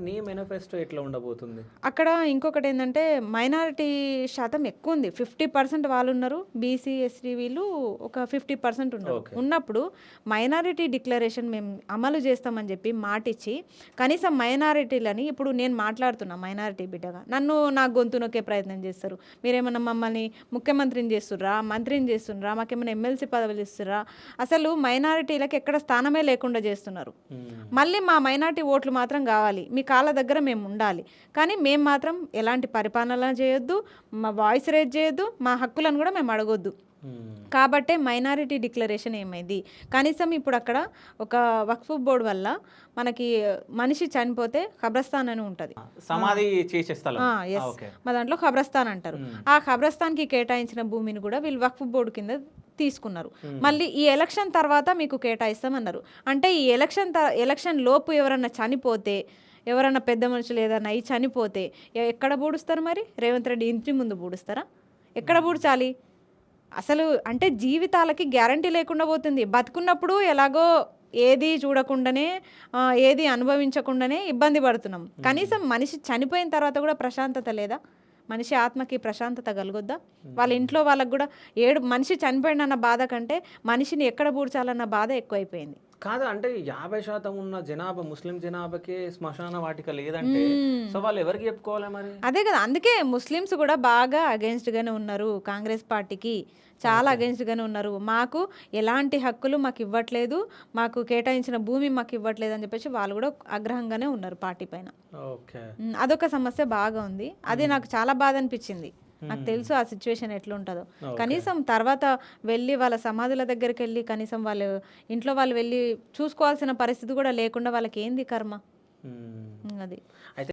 నీ మేనిఫెస్టో ఎట్లా ఉండబోతుంది? అక్కడ ఇంకొకటి ఏంటంటే మైనారిటీ శాతం ఎక్కువ ఉంది. 50% వాళ్ళు ఉన్నారు. బీసీ, ఎస్టీ వీళ్ళు ఒక 50% ఉన్నారు. ఓకే. ఉన్నప్పుడు మైనారిటీ డిక్లరేషన్ మేము అమలు చేస్తామని చెప్పి మాటిచ్చి కనీసం మైనారిటీలని ఇప్పుడు నేను మాట్లాడుతున్నా మైనారిటీ బిడ్డగా. నన్ను నా గొంతు నొక్కే ప్రయత్నం చేస్తారు. మీరేమన్నా మమ్మల్ని ముఖ్యమంత్రిని చేస్తుర్రా, మంత్రిని చేస్తుర్రా, మాకేమైనా ఎమ్మెల్సీ పదవులు ఇస్తుర్రా? అసలు మైనారిటీలకు ఎక్కడ స్థానమే లేకుండా చేస్తున్నారు. మళ్ళీ మా మైనారిటీ ఓట్లు మాత్రం కావాలి, మీ కాళ్ళ దగ్గర మేము ఉండాలి, కానీ మేము మాత్రం ఎలాంటి పరిపాలన చేయొద్దు, మా వాయిస్ రేజ్ చేయొద్దు, మా హక్కులను కూడా మేము అడగొద్దు. కాబట్టే మైనారిటీ డిక్లరేషన్ ఏమైంది, కనీసం ఇప్పుడు అక్కడ ఒక వక్ఫ్ బోర్డు వల్ల మనకి మనిషి చనిపోతే ఖబ్రస్థాన్ అని ఉంటుంది, సమాధి చేసే స్థలం. Yes, okay. మా దాంట్లో ఖబ్రస్థాన్ అంటారు. ఆ ఖబ్రస్థాన్కి కేటాయించిన భూమిని కూడా వీళ్ళు వక్ఫ్ బోర్డు కింద తీసుకున్నారు. మళ్ళీ ఈ ఎలక్షన్ తర్వాత మీకు కేటాయిస్తామన్నారు. అంటే ఈ ఎలక్షన్ లోపు ఎవరన్నా చనిపోతే, ఎవరన్నా పెద్ద మనుషులు ఏదన్నా అయి చనిపోతే ఎక్కడ పూడుస్తారు? మరి రేవంత్ రెడ్డి ఇంటి ముందు పూడుస్తారా? ఎక్కడ పూడ్చాలి? అసలు అంటే జీవితాలకి గ్యారంటీ లేకుండా పోతుంది. బతుకున్నప్పుడు ఎలాగో ఏది చూడకుండానే, ఏది అనుభవించకుండానే ఇబ్బంది పడుతున్నాం. కనీసం మనిషి చనిపోయిన తర్వాత కూడా ప్రశాంతత లేదా? మనిషి ఆత్మకి ప్రశాంతత కలగొద్దా? వాళ్ళ ఇంట్లో వాళ్ళకు కూడా మనిషి చనిపోయినన్న బాధ కంటే మనిషిని ఎక్కడ పూడ్చాలన్న బాధ ఎక్కువైపోయింది. కాదు, అంటే 50% ఉన్న జనాభా ముస్లిం జనాభాకే శ్మశాన వాటిక లేదంటే సో వాళ్ళు ఎవరికి చెప్పుకోవాలి మరి? అదే కదా, అందుకే ముస్లిమ్స్ కూడా బాగా అగెన్స్ట్గానే ఉన్నారు కాంగ్రెస్ పార్టీకి, చాలా అగెన్స్ట్గానే ఉన్నారు. మాకు ఎలాంటి హక్కులు మాకు ఇవ్వట్లేదు, మాకు కేటాయించిన భూమి మాకు ఇవ్వట్లేదు అని చెప్పేసి వాళ్ళు కూడా ఆగ్రహంగానే ఉన్నారు పార్టీ పైన. అదొక సమస్య బాగా ఉంది. అది నాకు చాలా బాధ అనిపించింది. నాకు తెలుసు ఆ సిచ్యువేషన్ ఎట్లుంటుందో. కనీసం తర్వాత వెళ్ళి వాళ్ళ సమాధుల దగ్గరికి వెళ్ళి కనీసం వాళ్ళు ఇంట్లో వాళ్ళు వెళ్ళి చూసుకోవాల్సిన పరిస్థితి కూడా లేకుండా వాళ్ళకి ఏంది కర్మ అది.